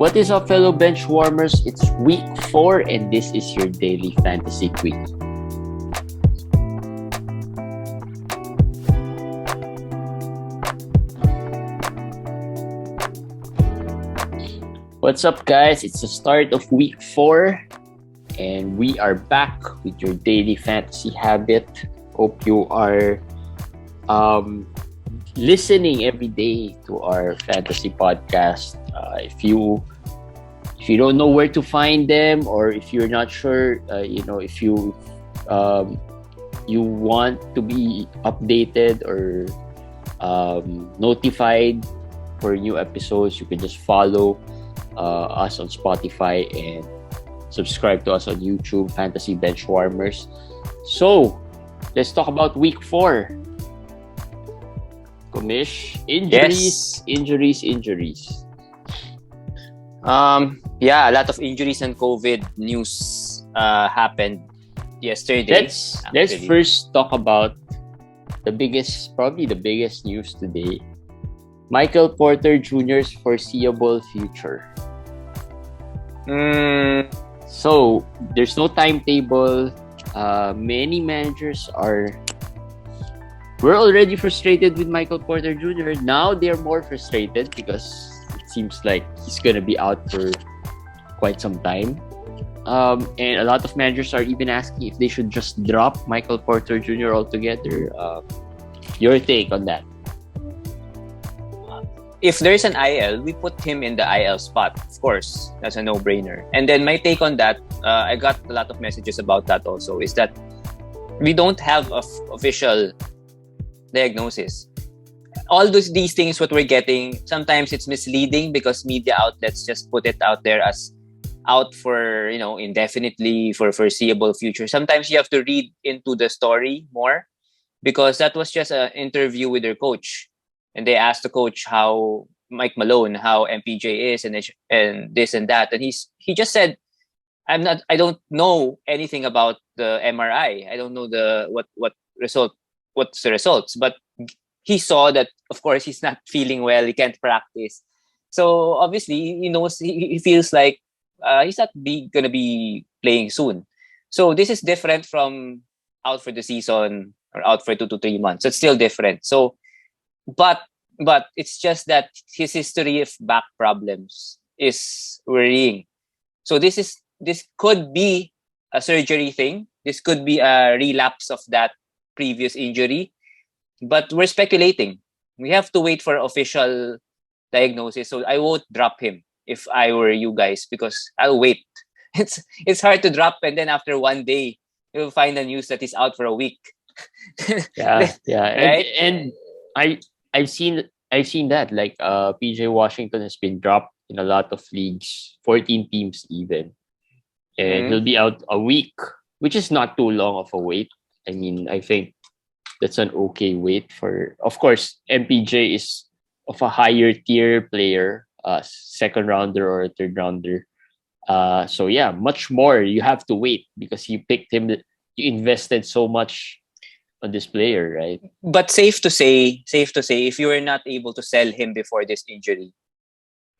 What is up, fellow bench warmers? It's week 4, and this is your daily fantasy quiz. What's up, guys? It's the start of week 4, and we are back with your daily fantasy habit. Hope you are listening every day to our fantasy podcast. If you don't know where to find them, or if you're not sure, if you want to be updated or notified for new episodes, you can just follow us on Spotify and subscribe to us on YouTube, Fantasy Benchwarmers. So, let's talk about week 4. Kumish, injuries. A lot of injuries and COVID news happened yesterday. Let's first talk about probably the biggest news today. Michael Porter Jr.'s foreseeable future. So, there's no timetable. Many managers we're already frustrated with Michael Porter Jr. Now they're more frustrated because it seems like he's going to be out for quite some time. And a lot of managers are even asking if they should just drop Michael Porter Jr. altogether. Your take on that? If there's an IL, we put him in the IL spot. Of course, that's a no-brainer. And then my take on that, I got a lot of messages about that also, is that we don't have official diagnosis. All these things what we're getting, sometimes it's misleading because media outlets just put it out there as out for, indefinitely, for foreseeable future. Sometimes you have to read into the story more, because that was just an interview with their coach, and they asked the coach how Mike Malone, how MPJ is, and this and that, and he just said, I don't know anything about the MRI. I don't know what's the results, but he saw that, of course, he's not feeling well. He can't practice. So obviously, he knows, he feels like he's not going to be playing soon. So this is different from out for the season or out for 2 to 3 months. It's still different. So, but it's just that his history of back problems is worrying. So this could be a surgery thing. This could be a relapse of that previous injury. But we're speculating. We have to wait for official diagnosis. So I won't drop him if I were you guys, because I'll wait. It's hard to drop, and then after one day you'll find the news that he's out for a week. Yeah. Right? And I've seen that, like PJ Washington has been dropped in a lot of leagues, 14 teams even, and he'll be out a week, which is not too long of a wait. I mean, I think that's an okay wait for. Of course, MPJ is of a higher tier player, second rounder or a third rounder. So yeah, much more you have to wait because you picked him. You invested so much on this player, right? But safe to say, if you were not able to sell him before this injury,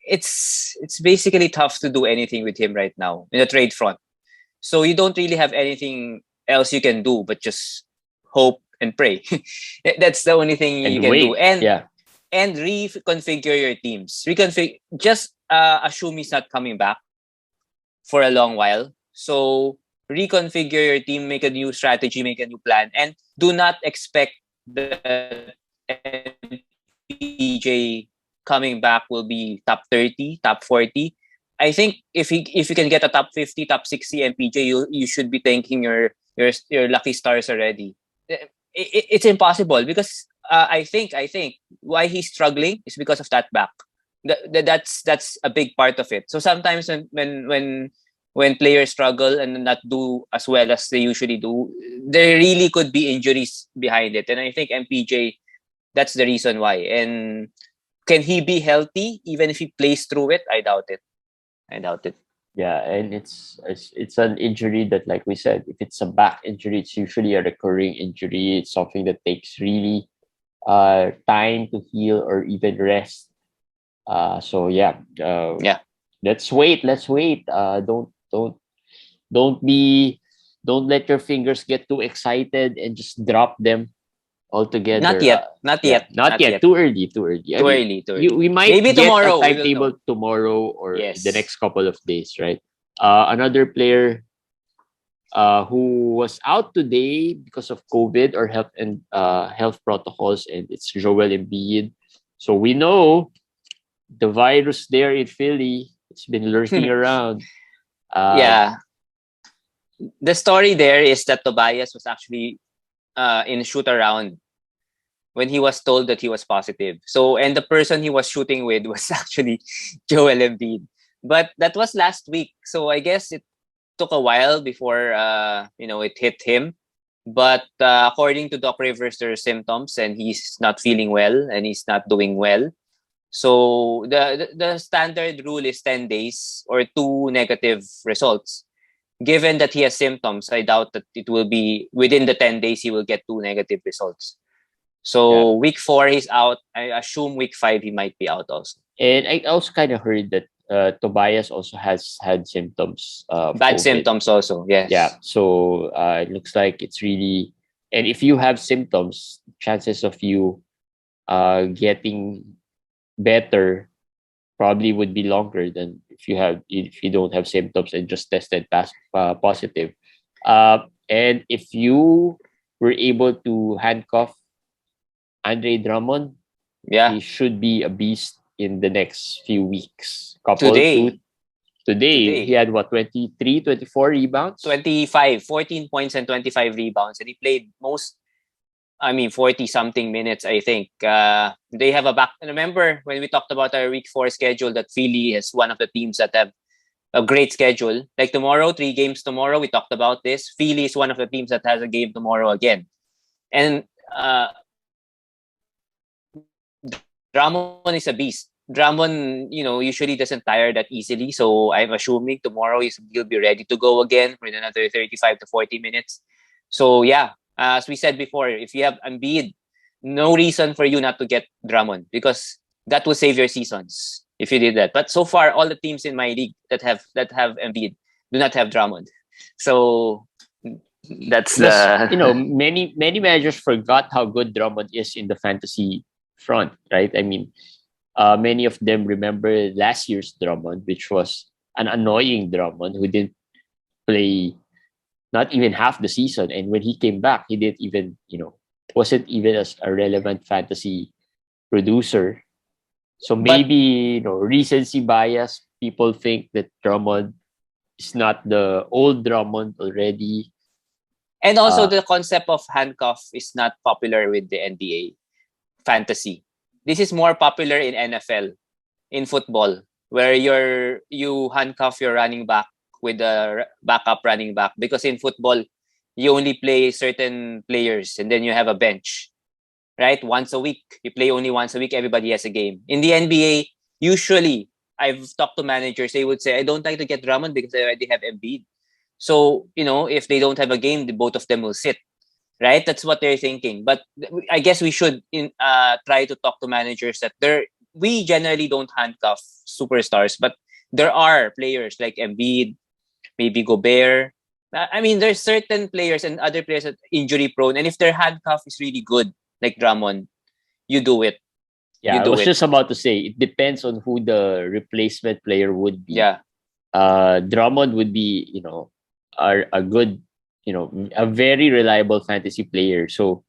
it's basically tough to do anything with him right now in the trade front. So you don't really have anything else you can do but just hope and pray. That's the only thing you can do. And reconfigure your teams. Just assume he's not coming back for a long while. So reconfigure your team, make a new strategy, make a new plan, and do not expect the MPJ coming back will be top 30, top 40. I think if you can get a top 50, top 60 MPJ, you should be thanking your lucky stars already. It's impossible because I think why he's struggling is because of that back. That's a big part of it. So sometimes when players struggle and not do as well as they usually do, there really could be injuries behind it. And I think MPJ, that's the reason why. And can he be healthy even if he plays through it? I doubt it. Yeah, and it's an injury that, like we said, if it's a back injury, it's usually a recurring injury. It's something that takes really time to heal or even rest. So yeah, let's wait. Let's wait. Don't be don't let your fingers get too excited and just drop them Not altogether. yet. Not Yeah, yet. not Not yet. yet. Too early. Too early. I Too mean, early. Too early. we might Maybe get a tomorrow we will know. timetable tomorrow or the Yes. next couple of days, right? Another player who was out today because of COVID or health protocols, and it's Joel Embiid. So we know the virus there in Philly. It's been lurking around. Uh, Yeah. The story there is that Tobias was actually in a shoot around when he was told that he was positive. So, and the person he was shooting with was actually Joel Embiid. But that was last week. So I guess it took a while before it hit him. But according to Doc Rivers, there are symptoms and he's not feeling well and he's not doing well. So the standard rule is 10 days or 2 negative results. Given that he has symptoms, I doubt that it will be within the 10 days he will get 2 negative results. yeah. So week 4 he's out. I assume week 5 he might be out also. And I also kind of heard that Tobias also has had symptoms of Bad COVID. symptoms also, Yeah. yes. So it looks like it's really, and if you have symptoms, chances of you getting better probably would be longer than if you don't have symptoms and just tested positive. And if you were able to handcuff Andre Drummond, Yeah. he should be a beast in the next few weeks. Couple to Today, today, he today, had what, 23, 24 rebounds? 25, 14 points and 25 rebounds. And he played 40 something minutes, I think. They have a back. Remember when we talked about our week 4 schedule that Philly is one of the teams that have a great schedule. Like tomorrow, 3 games tomorrow. We talked about this. Philly is one of the teams that has a game tomorrow again. And Drummond is a beast. Drummond, usually doesn't tire that easily. So I'm assuming tomorrow he'll be ready to go again for another 35 to 40 minutes. So yeah, as we said before, if you have Embiid, no reason for you not to get Drummond because that will save your seasons if you did that. But so far, all the teams in my league that have Embiid do not have Drummond. So that's Plus, the many managers forgot how good Drummond is in the fantasy front, right? I mean, many of them remember last year's Drummond, which was an annoying Drummond who didn't play not even half the season. And when he came back, he didn't even, wasn't even as a relevant fantasy producer. So but maybe, recency bias, people think that Drummond is not the old Drummond already. and also Uh, the concept of handcuff is not popular with the NBA fantasy. This is more popular in NFL, in football, where you handcuff your running back with a backup running back because in football you only play certain players and then you have a bench, right? Once a week. You play only once a week, everybody has a game. In the NBA, usually I've talked to managers, they would say, I don't like to get Drummond because I already have Embiid. So, if they don't have a game, the both of them will sit. Right? That's what they're thinking. But I guess we should try to talk to managers that we generally don't handcuff superstars, but there are players like Embiid, maybe Gobert. I mean, there's certain players and other players that injury prone, and if their handcuff is really good, like Drummond, you do it. yeah, You I do was it. just about to say it depends on who the replacement player would be. Yeah. Drummond would be, a good, a very reliable fantasy player. So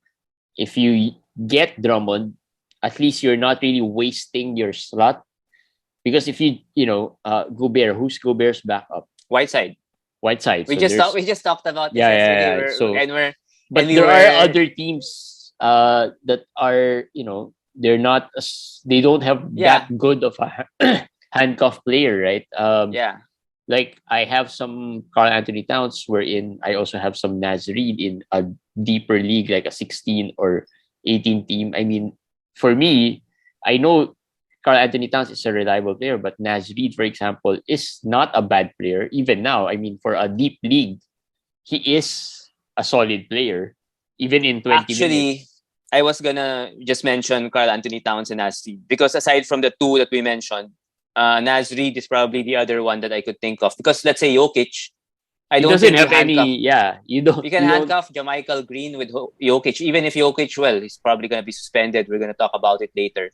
if you get Drummond, at least you're not really wasting your slot. Because if Gobert, who's Gobert's backup? Whiteside. Whiteside. We So just talked. there's We just talked about this yeah, yesterday. yeah, yeah. So And but we there are were other teams that are they're not they don't have that yeah, good of a handcuff player, right? yeah. Like I have some Carl Anthony Towns wherein I also have some Nazarene in a deeper league like a 16 or 18 team. I mean, for me, I know Carl Anthony Towns is a reliable player, but Nazarene, for example, is not a bad player even now. I mean, for a deep league, he is a solid player even in 20 Actually, minutes. I was gonna just mention Carl Anthony Towns and Ashley because aside from the two that we mentioned, Nasrid is probably the other one that I could think of, because let's say Jokic, I He don't doesn't think you have handcuff. any. Yeah, You can You don't. handcuff Jamichael Green with Jokic, even if Jokic, well, he's probably going to be suspended. We're going to talk about it later.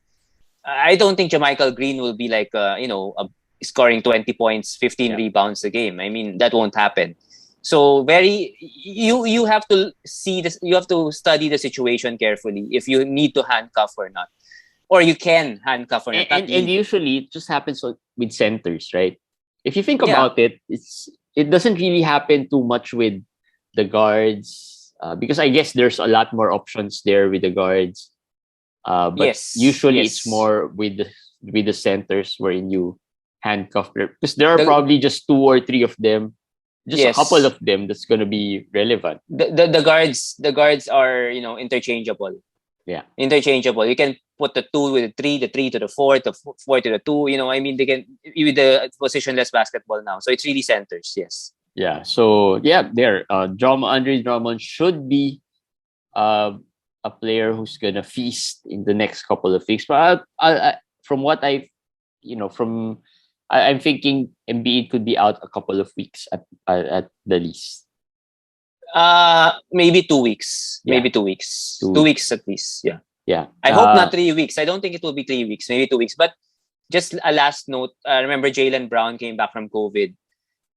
I don't think Jamichael Green will be like, scoring 20 points, 15 Yeah. rebounds a game. I mean, that won't happen. So you have to see this. You have to study the situation carefully if you need to handcuff or not, or you can handcuff or not. And usually it just happens with centers, right? If you think Yeah. about it, it doesn't really happen too much with the guards, because I guess there's a lot more options there with the guards. But usually it's more with the centers wherein you handcuff, because there are probably just 2 or 3 of them, just a couple of them that's going to be relevant. The guards are interchangeable. Yeah, interchangeable. You can put the 2 with the 3 to the 4, the 4 to the 2. I mean, they can with the positionless basketball now. So it's really centers. Yes. Yeah. So yeah, Andre Drummond should be a player who's gonna feast in the next couple of weeks. But from what I'm thinking Embiid could be out a couple of weeks at the least. Maybe 2 weeks. Yeah. Maybe 2 weeks. 2 weeks at least. Yeah. Yeah. I hope not 3 weeks. I don't think it will be 3 weeks. Maybe 2 weeks. But just a last note. I remember Jaylen Brown came back from COVID,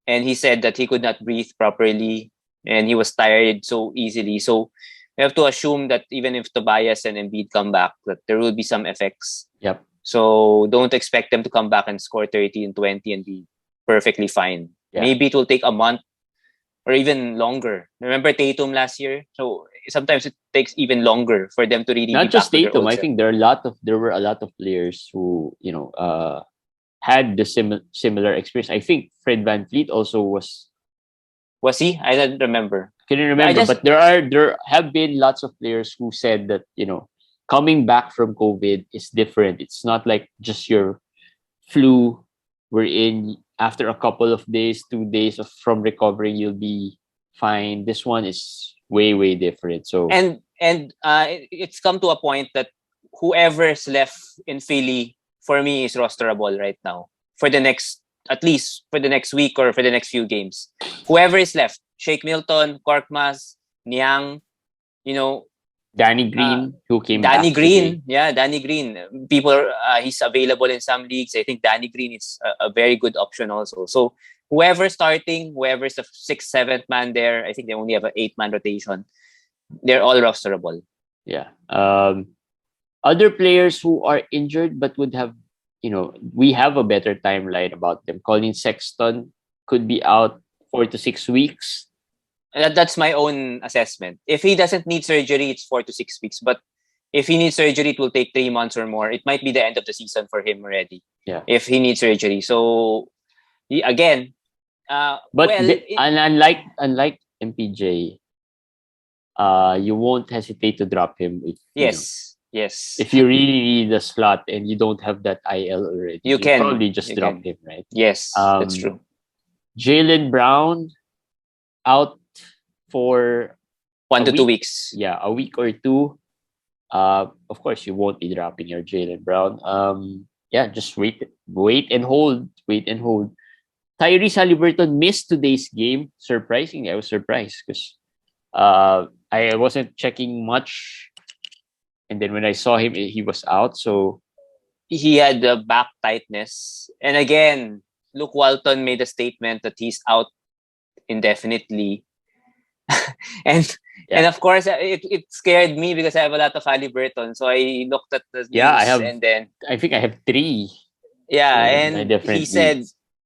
and he said that he could not breathe properly and he was tired so easily. So we have to assume that even if Tobias and Embiid come back, that there will be some effects. Yep. So don't expect them to come back and score 30 and 20 and be perfectly fine. Yeah. Maybe it will take a month or even longer. Remember Tatum last year? So sometimes it takes even longer for them to really not be just back Tatum. I think there were a lot of players who had the similar experience. I think Fred VanVleet also was. Was he? I don't remember. Couldn't remember, but there have been lots of players who said that coming back from COVID is different. It's not like just your flu. We're in after a couple of days, 2 days from recovering, you'll be fine. This one is way different. So it's come to a point that whoever's left in Philly for me is rosterable right now for the next, at least for the next week or for the next few games. Whoever is left, Shake Milton, Korkmaz, Niang, Danny Green, who came Danny back Green, today. yeah, Danny Green. People, he's available in some leagues. I think Danny Green is a very good option also. So whoever's starting, whoever's the 6th, 7th man there, I think they only have an 8-man rotation. They're all rosterable. Yeah. Other players who are injured but would have, we have a better timeline about them. Colin Sexton could be out 4 to 6 weeks. That's my own assessment. If he doesn't need surgery, it's 4 to 6 weeks. But if he needs surgery, it will take 3 months or more. It might be the end of the season for him already. Yeah. If he needs surgery. So, again. Unlike MPJ, you won't hesitate to drop him. Yes. If you really need a slot and you don't have that IL already, you can probably just drop him, right? Yes, that's true. Jaylen Brown out for 1 to 2 weeks. Yeah, a week or 2. Of course, you won't be dropping your Jaylen Brown. Just wait and hold. Tyrese Haliburton missed today's game. Surprisingly, I was surprised because I wasn't checking much. And then when I saw him, he was out. So he had the back tightness. And again, Luke Walton made a statement that he's out indefinitely. and of course, it scared me because I have a lot of Haliburton. So I looked at the news and then I think I have 3. Yeah, and he said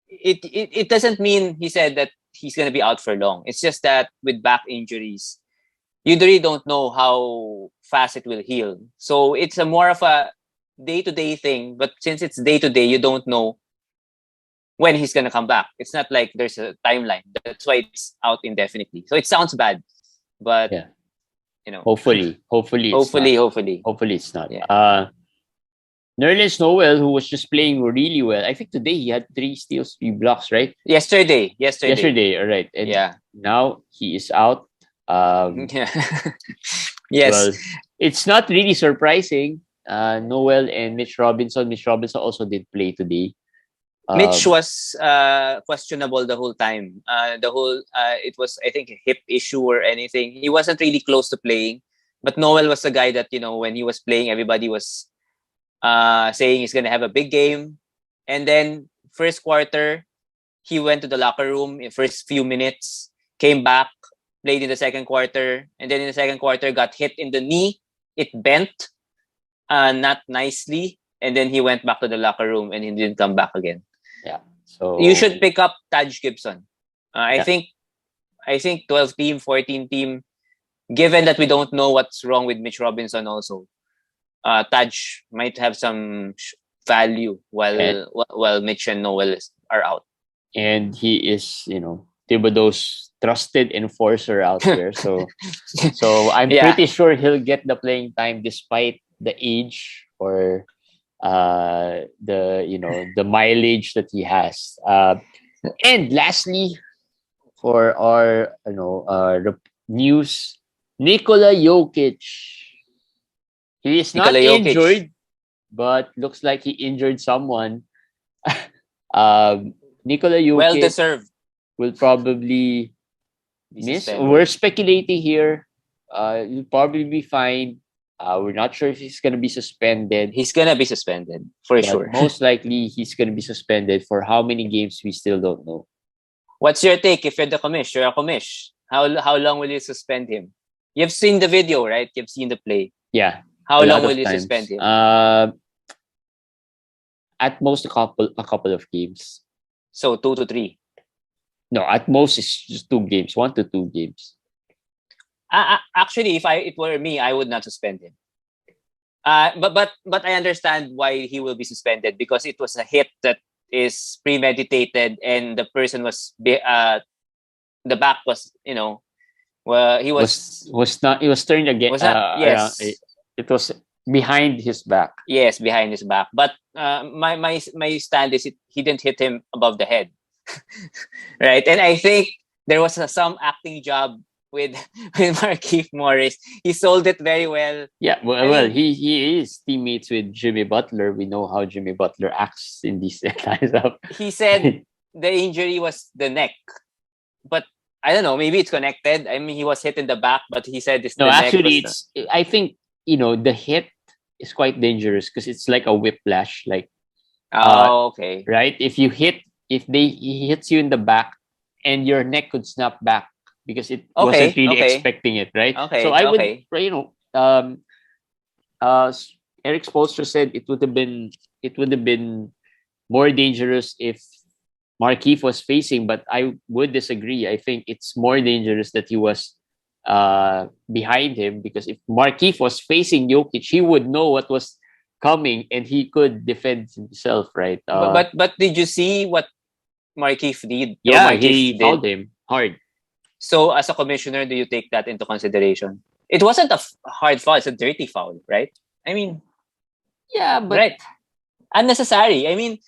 it doesn't mean he said that he's going to be out for long. It's just that with back injuries, you really don't know how fast it will heal. So it's more of a day-to-day thing. But since it's day-to-day, you don't know when he's going to come back. It's not like there's a timeline. That's why it's out indefinitely. So it sounds bad. But, hopefully it's not. Yeah. Nerlens Noel, who was just playing really well. I think today he had 3 steals, 3 blocks, right? Yesterday, all right. And now he is out. Yes. Well, it's not really surprising. Noel and Mitch Robinson. Mitch Robinson also did play today. Mitch was questionable the whole time. It was, I think, a hip issue or anything. He wasn't really close to playing, but Noel was the guy that, when he was playing, everybody was saying he's gonna have a big game. And then first quarter, he went to the locker room in first few minutes, came back, played in the second quarter, and then in the second quarter got hit in the knee. It bent, not nicely, and then he went back to the locker room and he didn't come back again. Yeah. So you should pick up Taj Gibson. Yeah. I think 12 team, 14 team. Given that we don't know what's wrong with Mitch Robinson, also, Taj might have some value while Mitch and Noel are out. And he is, Thibodeau's trusted enforcer out there. So I'm pretty sure he'll get the playing time despite the age or the mileage that he has. And lastly, for our news, Nikola Jokic. He is not injured, but looks like he injured someone. Nikola Jokic, well deserved, will probably miss. We're speculating here. He'll probably be fine. We're not sure if he's going to be suspended. He's going to be suspended for sure. Most likely, he's going to be suspended for how many games we still don't know. What's your take if you're the commish? You're a commish. How long will you suspend him? You've seen the video, right? You've seen the play. Yeah. How long will you suspend him? At most a couple of games. So 2 to 3. No, at most it's just 2 games, 1 to 2 games. Actually, if it were me, I would not suspend him. But I understand why he will be suspended, because it was a hit that is premeditated, and the person was the back was well, he was not. It was turned again. Yes, it was behind his back. Yes, behind his back. But my stand is he didn't hit him above the head, right? And I think there was some acting job with Markieff Morris. He sold it very well. Yeah, well, he is teammates with Jimmy Butler. We know how Jimmy Butler acts in these kinds of. He said the injury was the neck, but I don't know. Maybe it's connected. I mean, he was hit in the back, but he said it's no. Actually, I think the hit is quite dangerous because it's like a whiplash. Like, okay, right? If he hits you in the back, and your neck could snap back because it wasn't really expecting it, right? Okay. So I would, Eric Spoelstra said it would have been more dangerous if Markieff was facing, but I would disagree. I think it's more dangerous that he was behind him, because if Markieff was facing Jokic, he would know what was coming and he could defend himself, right? But did you see what Markieff did? Yeah, he fouled him hard. So as a commissioner, do you take that into consideration? It wasn't a hard foul; it's a dirty foul, right? I mean, yeah, but right, unnecessary. I mean,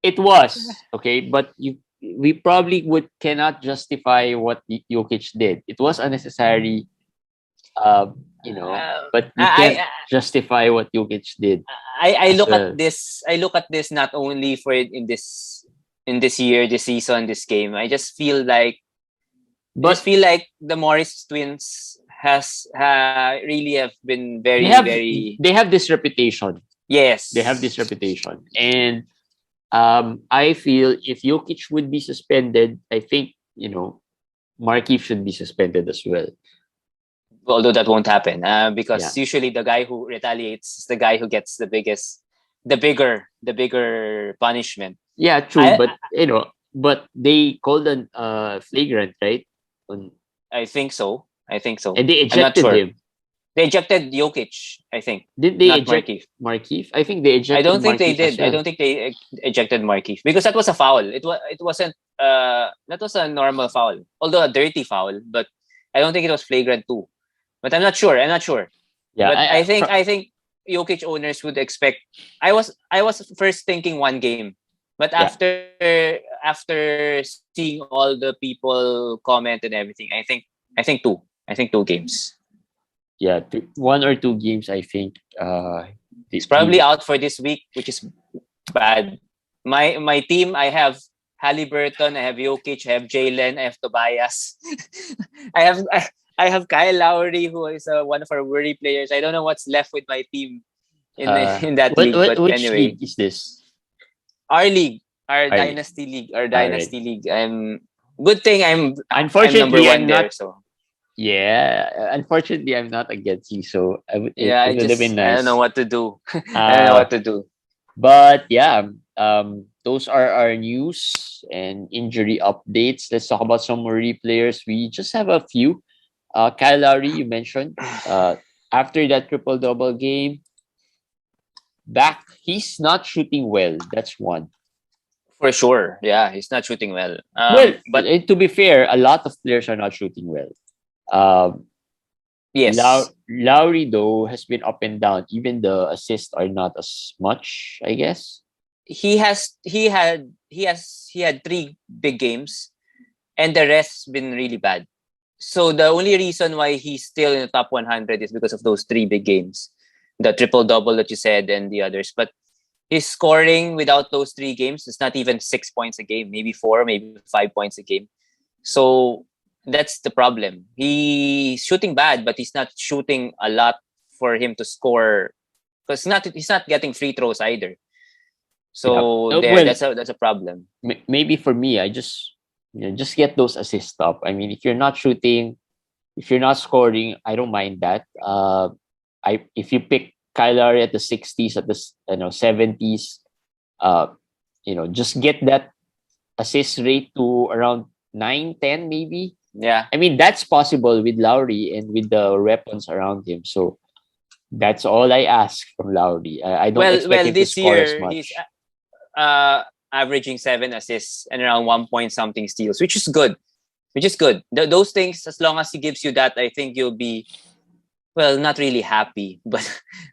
it was okay, but we probably cannot justify what Jokic did. It was unnecessary, but you can't justify what Jokic did. I look at this not only for in this year, this season, this game. I just feel like the Morris twins really have been very they have this reputation. Yes, they have this reputation, and I feel if Jokic would be suspended, I think Markieff should be suspended as well. Although that won't happen, because usually the guy who retaliates is the guy who gets the bigger punishment. Yeah, true, but they called an flagrant, right? I think so. And they ejected him. They ejected Jokic, I think. Did they eject Markieff? I think they ejected. I don't think Markieff they did. Well. I don't think they ejected Markieff, because that was a foul. It wasn't. That was a normal foul, although a dirty foul. But I don't think it was flagrant too. But I'm not sure. Yeah, but I think Jokic owners would expect. I was first thinking 1 game, but after seeing all the people comment and everything, I think 2. I think 2 games. Yeah, 1 or 2 games. I think he's probably out for this week, which is bad. My team, I have Halliburton, I have Jokic, I have Jalen, I have Tobias. I have I have Kyle Lowry, who is one of our worry players. I don't know what's left with my team in in that league, but which anyway, league is this? our league, our Our league. dynasty league, our Alright. dynasty league. Good thing I'm number Unfortunately, one I'm there. not. So Yeah, unfortunately, I'm not against you. So yeah, it would have been I don't know nice. what to do. I don't know Uh, what to do. but yeah, those are our news and injury updates. Let's talk about some worry players. We just have a few. Kyle Lowry, you mentioned. After that triple double game, back he's not shooting well. That's one. For sure, yeah, he's not shooting well. Well, But to be fair, a lot of players are not shooting well. Um, yes, Lowry though has been up and down. Even the assists are not as much, I guess. he had three big games, and the rest's been really bad. So the only reason why he's still in the top 100 is because of those three big games, the triple double that you said, and the others. But his scoring without those three games is not even 6 points a game, maybe four, maybe 5 points a game. So that's the problem. He's shooting bad, but he's not shooting a lot for him to score, because he's not getting free throws either. Yeah. So Well, that's a problem. maybe for me, I just just get those assists up. I mean, if you're not shooting, if you're not scoring, I don't mind that. I if you pick Kyle Lowry at the 60s, at the 70s, just get that assist rate to around 9, 10, maybe. Yeah. I mean, that's possible with Lowry and with the weapons around him. So that's all I ask from Lowry. I don't expect Well, him to this score as year he's much. averaging 7 assists and around 1 point something steals, which is good. Those things, as long as he gives you that, I think you'll be, well, not really happy, but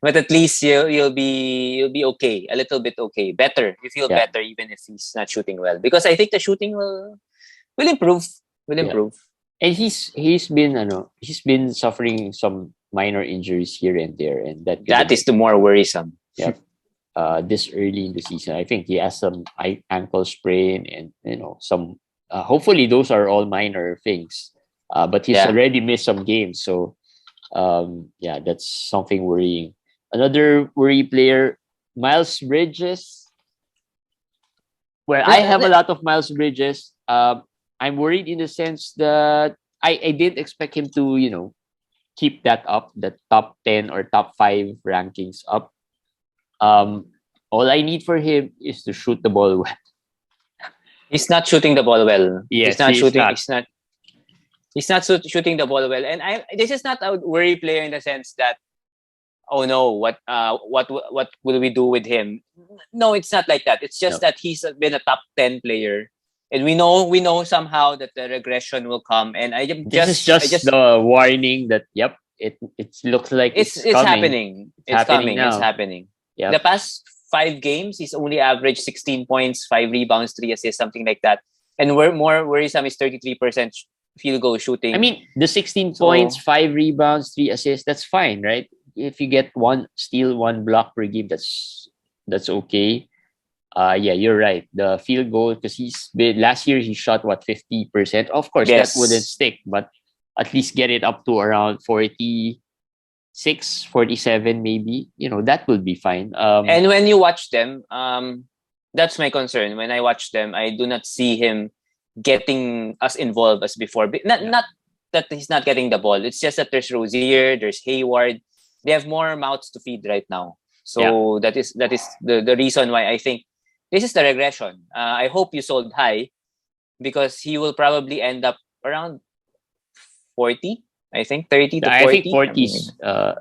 at least you'll be okay, a little bit okay, better. You feel Yeah, better even if he's not shooting well, because I think the shooting will improve. Will yeah. improve. And he's been suffering some minor injuries here and there, and that could That have, is the more worrisome. yeah, this early in the season. I think he has some ankle sprain and some. Hopefully, those are all minor things. But he's Yeah. already missed some games, so yeah, that's something worrying. Another worry player, Miles Bridges. Well, I have a lot of Miles Bridges. I'm worried in the sense that I didn't expect him to keep that up, the top 10 or top 5 rankings up. All I need for him is to shoot the ball well. He's not shooting the ball well. He's Yes, not he is shooting. not. He's not shooting the ball well. And this is not a worry player in the sense that, oh no, what will we do with him? No, it's not like that. It's No. just that he's been a top 10 player, and we know somehow that the regression will come. And This is just the warning that it looks like it's it's coming. happening. It's happening It's now. happening. Yep. The past 5 games, he's only averaged 16 points, 5 rebounds, 3 assists, something like that. And more worrisome is 33% field goal shooting. I mean, the 16 points, 5 rebounds, 3 assists, that's fine, right? If you get 1 steal, 1 block per game, that's okay. Yeah, you're right. The field goal, because last year he shot 50%. Of course, yes, that wouldn't stick, but at least get it up to around 46, 47, maybe. That will be fine. And when you watch them, that's my concern. When I watch them, I do not see him getting as involved as before. Not that he's not getting the ball. It's just that there's Rozier, there's Hayward. They have more mouths to feed right now. So that is the reason why I think this is the regression. I hope you sold high, because he will probably end up around 40. I think 30 to 40. I think 40s.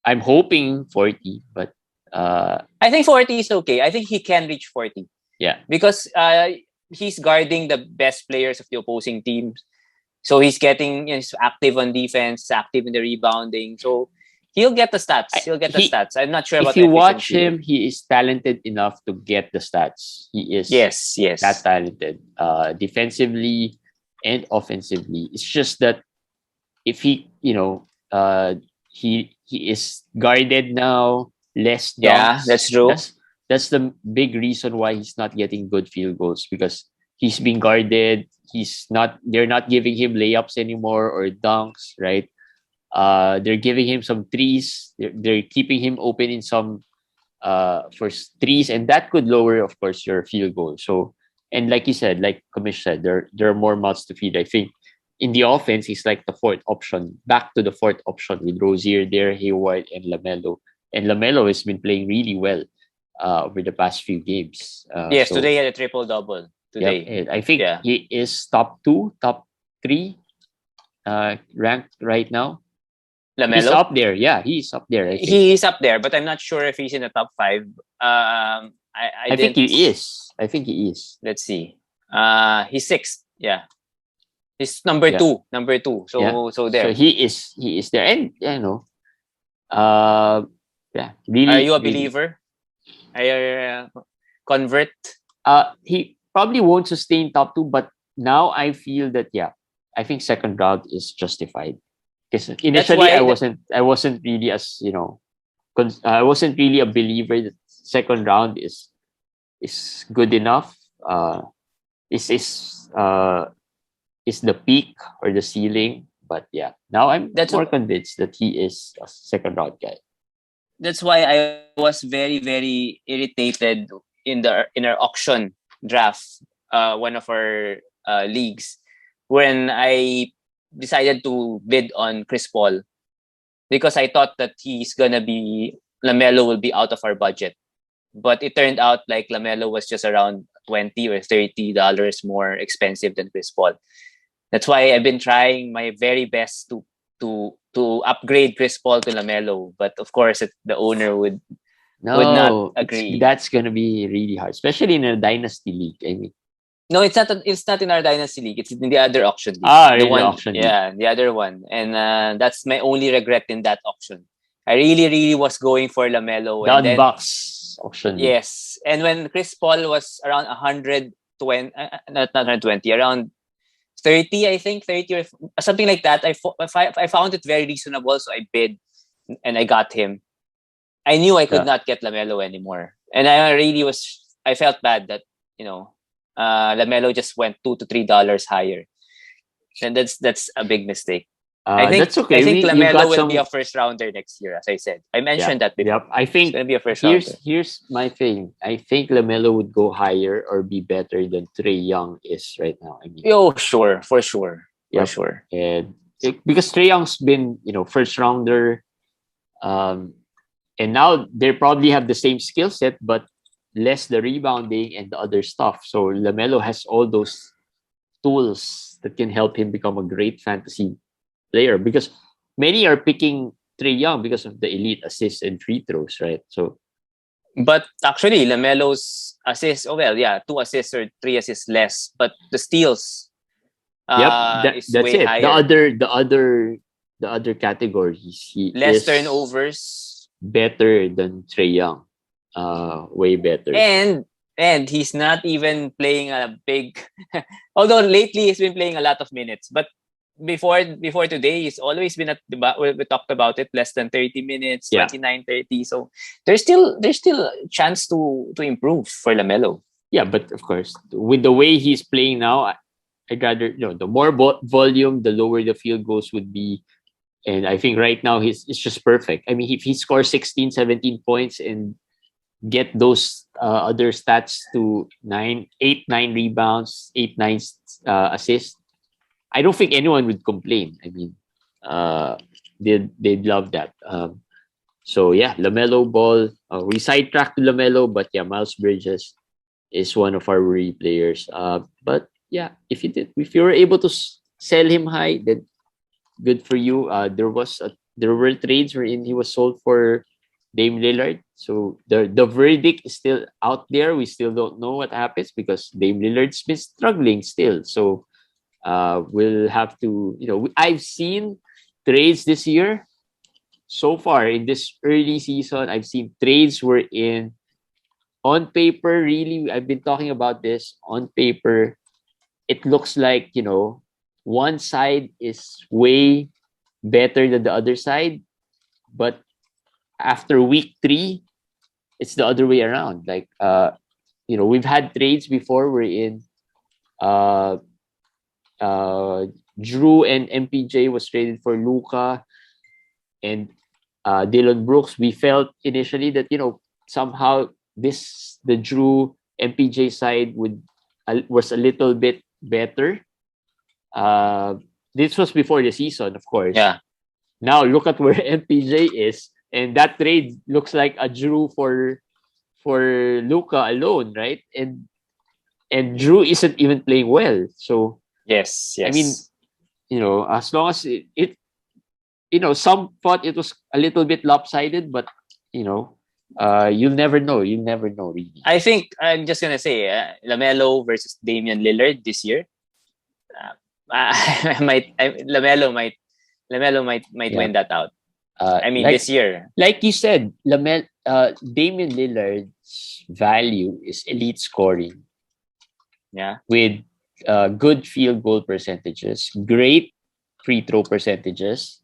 I'm hoping 40, but I think 40 is okay. I think he can reach 40. Yeah. Because he's guarding the best players of the opposing teams. So he's getting he's active on defense, active in the rebounding. So he'll get the stats. Stats. I'm not sure about if you watch efficiency. him, he is talented enough to get the stats. He is yes that talented, defensively and offensively. It's just that if he he is guarded now, less dunks. Yeah, that's true. that's the big reason why he's not getting good field goals, because he's being guarded. They're not giving him layups anymore or dunks, right? They're giving him some threes. They're keeping him open in some for threes, and that could lower, of course, your field goal. So, and like you said, like Kamish said, there are more mouths to feed. I think in the offense, he's like the fourth option, back to the fourth option with Rozier there, Hayward, and Lamelo. And Lamelo has been playing really well over the past few games. Yes, so, today he had a triple double. Today, and I think he is top 2, top 3 ranked right now. Lamelo? He's up there. Yeah, he's up there. I think. He's up there, but I'm not sure if he's in the top 5. I think he is. I think he is. Let's see. He's 6th. Yeah. He's number 2. Number 2. So there. So he is there. And really. Are you a believer? Are you a convert? He probably won't sustain top 2, but now I feel that I think second round is justified. Because initially I wasn't really I wasn't really a believer that second round is good enough. Is the peak or the ceiling? But now I'm more convinced that he is a second round guy. That's why I was very, very irritated in our auction draft, one of our leagues, when I decided to bid on Chris Paul, because I thought that Lamelo will be out of our budget. But it turned out like Lamelo was just around $20 or $30 more expensive than Chris Paul. That's why I've been trying my very best to upgrade Chris Paul to Lamelo. But of course, the owner would not agree. That's going to be really hard, especially in a dynasty league. I mean, no, it's not. It's not in our dynasty league. It's in the other auction league. The auction league. Yeah, the other one, and that's my only regret in that auction. I really, really was going for Lamelo. The Unbox auction league. Yes, and when Chris Paul was around 120, not 120, around 30, I think 30 or something like that. I found it very reasonable, so I bid, and I got him. I knew I could not get Lamelo anymore, and I felt bad that Lamelo just went $2 to $3 higher, and that's a big mistake. I think that's okay. I think Lamelo will be a first rounder next year, as I said. I mentioned that before. Yep. I think it's gonna be a first rounder. Here's my thing. I think Lamelo would go higher or be better than Trae Young is right now. I mean, sure, for sure, for sure. And because Trae Young's been first rounder, and now they probably have the same skill set, but less the rebounding and the other stuff. So Lamelo has all those tools that can help him become a great fantasy player, because many are picking Trae Young because of the elite assists and free throws, right? So, but actually Lamelo's assists, 2 assists or 3 assists less, but the steals, that's way it. higher. The other categories, he less turnovers, better than Trae Young, way better. And he's not even playing a big. Although lately he's been playing a lot of minutes, but before today, he's always been we talked about it, less than 30 minutes, 29, 30. So there's still a chance to improve for Lamelo. Yeah, but of course, with the way he's playing now, I'd rather the more volume, the lower the field goals would be. And I think right now it's just perfect. I mean, if he scores 16, 17 points and get those other stats to 9 rebounds, 8, 9 assists, I don't think anyone would complain. I mean, they'd love that. So Lamelo Ball. We sidetracked to Lamelo, but Miles Bridges is one of our worry players. But if you were able to sell him high, then good for you. There were trades wherein he was sold for Dame Lillard. So the verdict is still out there. We still don't know what happens because Dame Lillard's been struggling still. So we'll have to, I've seen trades this year. So far in this early season, I've seen trades wherein on paper, really, I've been talking about this, on paper, it looks like, one side is way better than the other side. But after week 3, it's the other way around. Like we've had trades before wherein uh Drew and MPJ was traded for Luka and Dylan Brooks. We felt initially that somehow the Drew MPJ side was a little bit better. This was before the season, of course. Yeah. Now look at where MPJ is, and that trade looks like a Drew for Luka alone, right? And Drew isn't even playing well. So Yes. I mean, as long as it some thought it was a little bit lopsided, but you'll never know. You'll never know, really. I think I'm just gonna say LaMelo versus Damian Lillard this year. LaMelo might win that out. This year, like you said, Damian Lillard's value is elite scoring. Yeah, with good field goal percentages, great free throw percentages.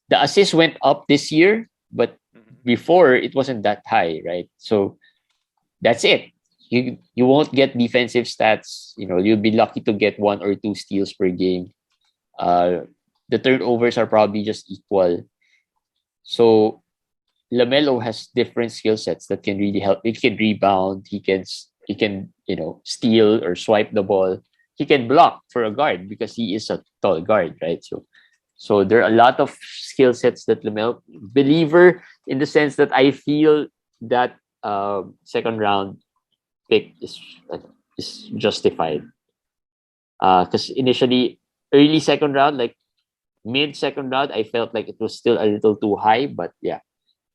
The assist went up this year, but before it wasn't that high, right? So that's it. You won't get defensive stats. You'll be lucky to get 1 or 2 steals per game. The turnovers are probably just equal. So LaMelo has different skill sets that can really help. He can rebound. He can steal or swipe the ball. He can block for a guard because he is a tall guard, right? So there are a lot of skill sets that LaMelo, believer in the sense that I feel that second round pick is justified. Because initially, early second round, like mid second round, I felt like it was still a little too high, but yeah,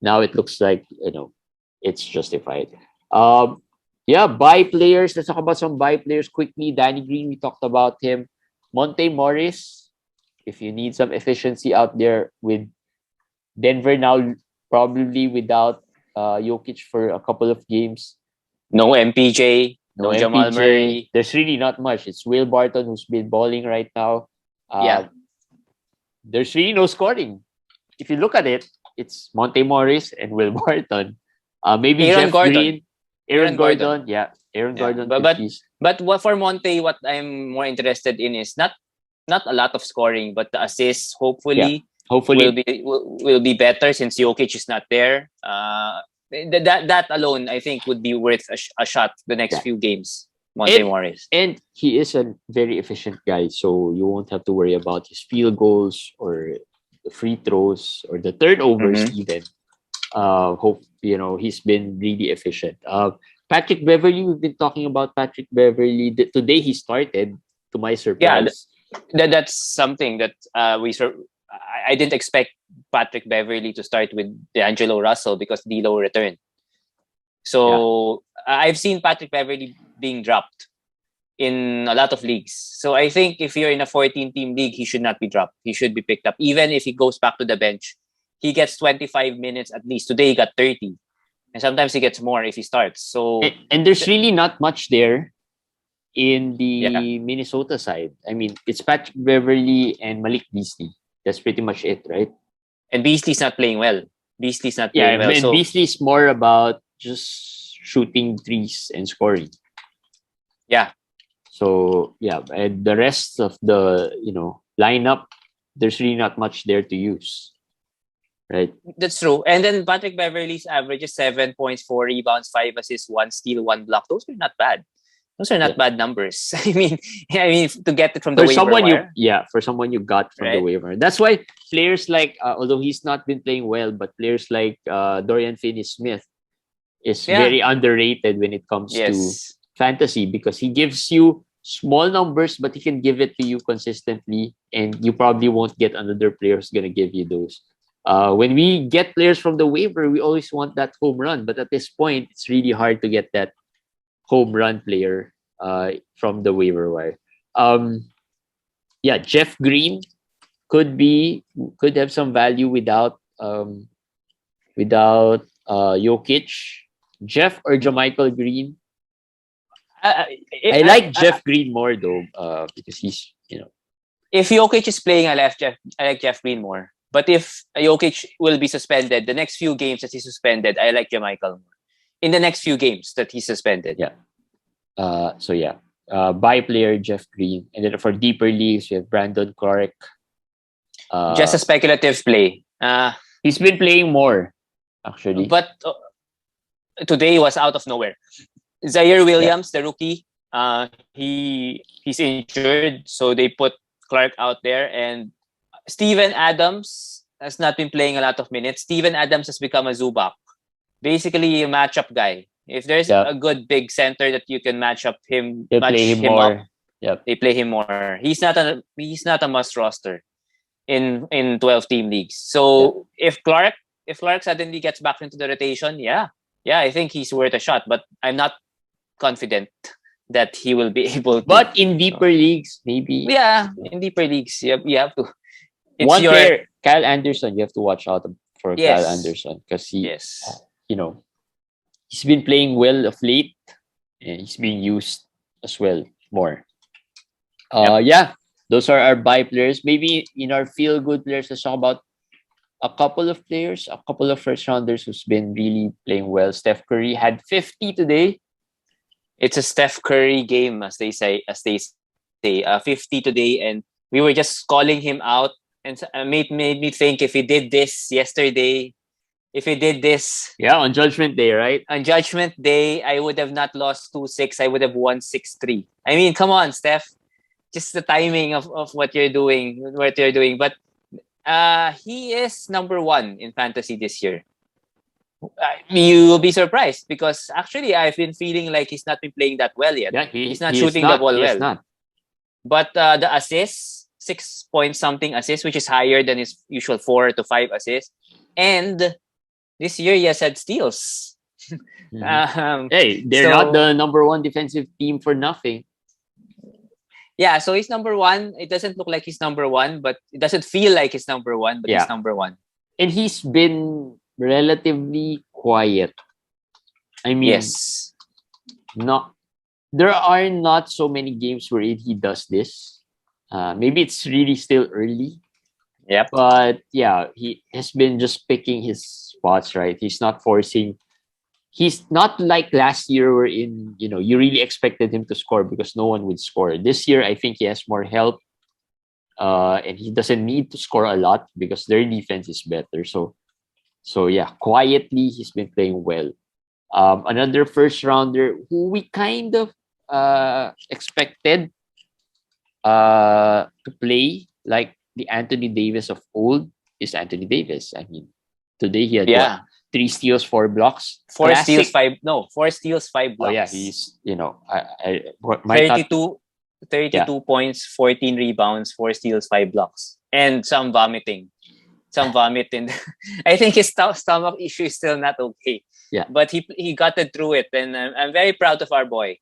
now it looks like it's justified. Buy players. Let's talk about some buy players quickly. Danny Green, we talked about him. Monte Morris, if you need some efficiency out there with Denver now probably without Jokic for a couple of games. No MPJ, no Jamal MPJ. Murray. There's really not much. It's Will Barton who's been balling right now. There's really no scoring. If you look at it, it's Monte Morris and Will Barton. Maybe Aaron Jeff Gordon. Green. Aaron Gordon. Yeah. Aaron Gordon. But what for Monte, what I'm more interested in is not a lot of scoring, but the assists hopefully will be better since Jokic is not there. That alone I think would be worth a shot the next few games. Monte Morris. And he is a very efficient guy, so you won't have to worry about his field goals or the free throws or the turnovers even. He's been really efficient. Patrick Beverley, we've been talking about Patrick Beverley. Today he started, to my surprise. Yeah, that's something that I didn't expect Patrick Beverley to start with D'Angelo Russell because D'Lo returned. So I've seen Patrick Beverley being dropped in a lot of leagues. So I think if you're in a 14-team league, he should not be dropped. He should be picked up. Even if he goes back to the bench, he gets 25 minutes at least. Today he got 30. And sometimes he gets more if he starts. So and there's really not much there in the Minnesota side. I mean, it's Patrick Beverley and Malik Beasley. That's pretty much it, right? And Beasley's not playing well. And Beasley's more about just shooting threes and scoring. Yeah. So and the rest of the lineup, there's really not much there to use. Right. That's true. And then Patrick Beverley's average is 7 points, 4 rebounds, 5 assists, 1 steal, 1 block. Those are not bad. Those are not bad numbers. I mean, to get it from the waiver wire. For someone you got from the waiver. That's why players like, although he's not been playing well, but players like Dorian Finney-Smith is very underrated when it comes to fantasy because he gives you small numbers, but he can give it to you consistently, and you probably won't get another player who's gonna give you those. When we get players from the waiver, we always want that home run, but at this point, it's really hard to get that home run player from the waiver wire. Jeff Green could have some value without Jokic. Jeff or JaMychal Green? I like Jeff Green more though, because he's If Jokic is playing, I like Jeff Green more. But if Jokic will be suspended, the next few games that he's suspended, I like JaMychal more. in the next few games that he's suspended. Yeah. By player Jeff Green, and then for deeper leagues we have Brandon Clark. Just a speculative play. He's been playing more, actually. But today was out of nowhere. Zaire Williams, the rookie, he's injured, so they put Clark out there, and Steven Adams has not been playing a lot of minutes. Steven Adams has become a Zubac, basically a matchup guy. If there's a good big center that you can match up him, they match play him him more. up, Yep. they play him more. He's not a must roster in 12 team leagues. So if Clark suddenly gets back into the rotation, I think he's worth a shot. But I'm not confident that he will be able to. But in deeper leagues, maybe. Yeah, in deeper leagues, you have to. One player, Kyle Anderson, you have to watch out for Yes. Kyle Anderson because he's been playing well of late, and he's being used as well more. Those are our buy players. Maybe in our feel good players, let's talk about a couple of players, a couple of first rounders who's been really playing well. Steph Curry had 50 today. It's a Steph Curry game, as they say. 50 today, and we were just calling him out, and made me think if he did this yesterday, if he did this, on Judgment Day, right? On Judgment Day, I would have not lost 2-6. I would have won 6-3. I mean, come on, Steph. Just the timing of what you're doing. But he is number 1 in fantasy this year. You will be surprised because actually I've been feeling like he's not been playing that well yet. Yeah, he's not shooting the ball well. Not. But the assists, 6 point something assists, which is higher than his usual 4 to 5 assists. And this year he has had steals. Hey, they're not the number 1 defensive team for nothing. Yeah, so he's number 1. It doesn't look like he's number 1, but it doesn't feel like he's number 1, but he's number 1. And he's been relatively quiet. I mean, there are not so many games where he does this. Maybe it's really still early. Yeah. But he has been just picking his spots, right? He's not forcing. He's not like last year wherein, you really expected him to score because no one would score. This year, I think he has more help. And he doesn't need to score a lot because their defense is better. So quietly, he's been playing well. Another first rounder who we kind of expected to play like the Anthony Davis of old is Anthony Davis. I mean, today he had 3 steals, 4 blocks. 4 steals, 5 blocks. Oh yeah, he's 32 points, 14 rebounds, 4 steals, 5 blocks, and some vomiting. I think his stomach issue is still not okay. Yeah, but he got it through it, and I'm very proud of our boy.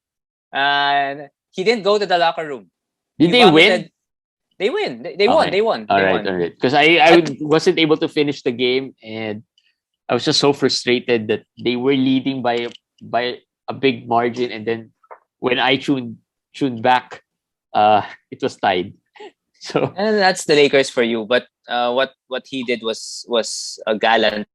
And he didn't go to the locker room. Did they win? They win. They won. All right. Because I wasn't able to finish the game, and I was just so frustrated that they were leading by a big margin, and then when I tuned back, it was tied. So and that's the Lakers for you. But what he did was a gallant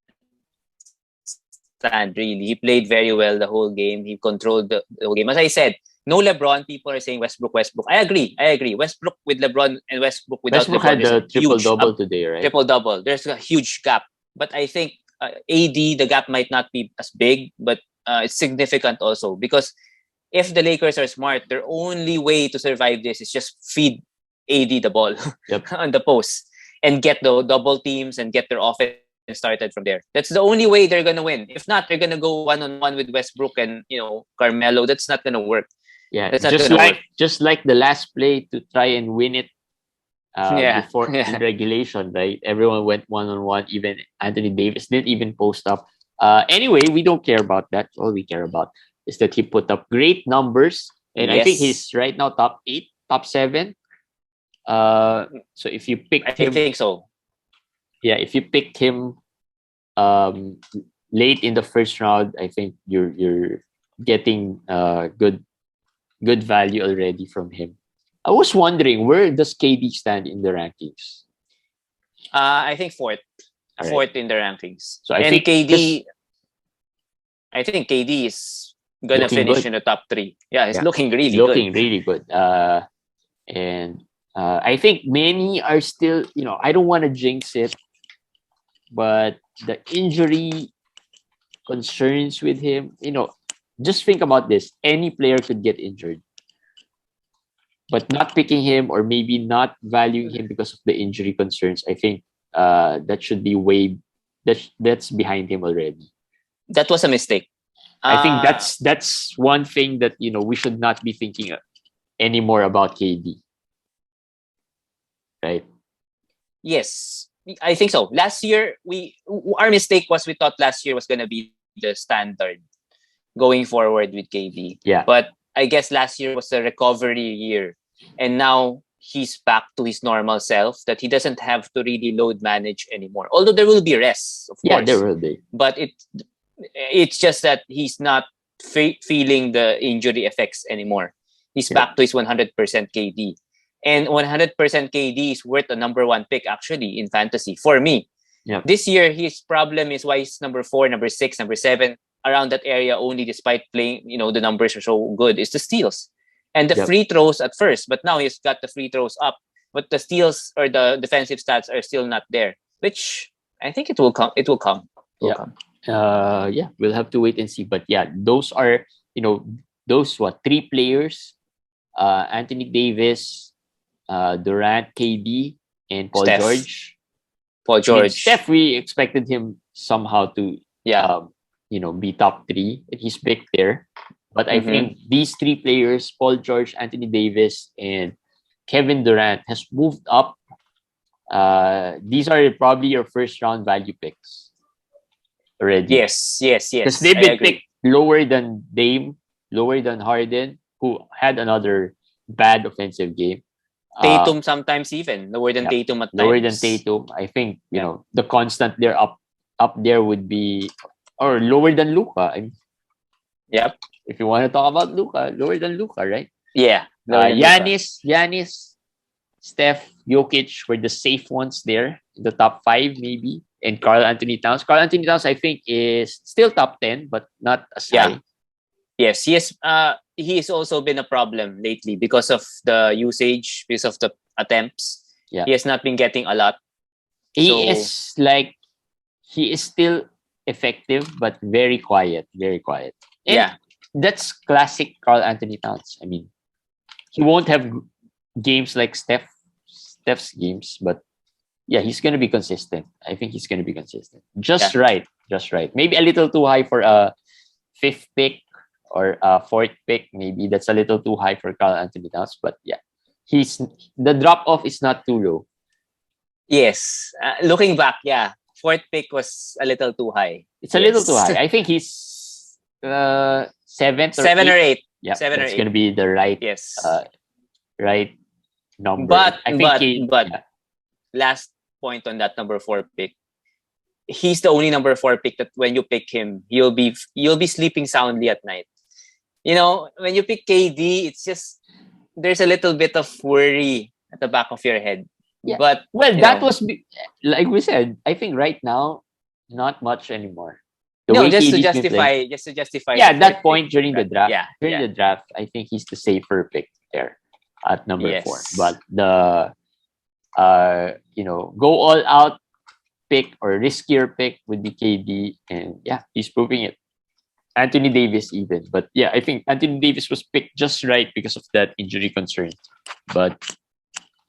stand. Really, he played very well the whole game. He controlled the whole game. As I said, no LeBron. People are saying Westbrook. I agree. Westbrook with LeBron and Westbrook without Westbrook LeBron had the triple-double today, right? Triple-double. There's a huge gap. But I think AD, the gap might not be as big, but it's significant also. Because if the Lakers are smart, their only way to survive this is just feed AD the ball on the post and get the double teams and get their offense started from there. That's the only way they're going to win. If not, they're going to go one-on-one with Westbrook and Carmelo. That's not going to work. Yeah, just like the last play to try and win it before in regulation, right? Everyone went one-on-one. Even Anthony Davis didn't even post up. Anyway, we don't care about that. All we care about is that he put up great numbers, and I think he's right now top 8, top 7. So if you pick him, I think so. Yeah, if you picked him late in the first round, I think you're getting good value already from him. I was wondering, where does KD stand in the rankings? I think fourth in the rankings. So I think KD. I think KD is gonna Looking finish good. in the top 3. Yeah, he's Yeah. looking really He's looking good. really good. And I think many are still, I don't want to jinx it, but the injury concerns with him, just think about this. Any player could get injured, but not picking him or maybe not valuing him because of the injury concerns, I think that should be that's behind him already. That was a mistake. I think that's one thing that we should not be thinking anymore about KD, right? Yes, I think so. Last year, our mistake was we thought last year was gonna be the standard going forward with KD. Yeah. But I guess last year was a recovery year, and now he's back to his normal self, that he doesn't have to really load manage anymore. Although there will be rests, of course. Yeah, there will be. But it's just that he's not feeling the injury effects anymore. He's back to his 100% KD. And 100% KD is worth a number 1 pick, actually, in fantasy, for me. Yeah. This year, his problem is why he's number 4, number 6, number 7, around that area only, despite playing, the numbers are so good, is the steals. And the free throws at first, but now he's got the free throws up. But the steals or the defensive stats are still not there, which I think it will come. It will come. We'll have to wait and see. But yeah, those are, those 3 players, Anthony Davis, Durant, KD, and Paul Steph. George. Paul George. Steph, we expected him somehow to, be top 3. And he's picked there. But I think these 3 players, Paul George, Anthony Davis, and Kevin Durant, has moved up. These are probably your first round value picks already. Yes. Because they've been picked lower than Dame, lower than Harden, who had another bad offensive game. Tatum sometimes even lower than Tatum at times. Lower than Tatum. I think the constant there up there would be, or lower than Luka. Yep. If you want to talk about Luka, lower than Luka, right? Yeah. Giannis, Steph, Jokic were the safe ones there in the top 5 maybe, and Karl Anthony Towns. Karl Anthony Towns, I think, is still top 10, but not as high. Yes, he has also been a problem lately because of the usage, because of the attempts. Yeah. He has not been getting a lot. He is still effective, but very quiet. And that's classic Karl Anthony Towns. I mean, he won't have games like Steph's games, but yeah, he's going to be consistent. I think he's going to be consistent. Just right. Maybe a little too high for a 5th pick or a 4th pick. Maybe that's a little too high for Karl Anthony Towns, but yeah, the drop off is not too low. Yes, looking back, 4th pick was a little too high. It's a little too high. I think he's 7th or 7 or 8. Yeah, 7 or 8. It's going to be the right right number. But last point on that number 4 pick, he's the only number 4 pick that when you pick him, you'll be sleeping soundly at night. When you pick KD, it's just there's a little bit of worry at the back of your head. Yeah. But that was like we said. I think right now, not much anymore. Just to justify. Yeah, at that point during the draft. Yeah, during the draft, I think he's the safer pick there at number 4. But the go all out pick or riskier pick would be KD, and he's proving it. Anthony Davis even, but I think Anthony Davis was picked just right because of that injury concern. But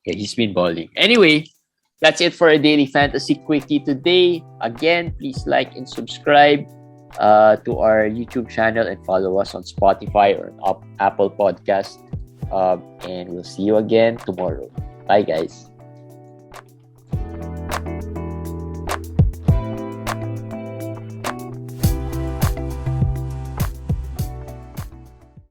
he's been balling. Anyway, that's it for a daily fantasy quickie today. Again, please like and subscribe to our YouTube channel and follow us on Spotify or Apple Podcast. And we'll see you again tomorrow. Bye, guys.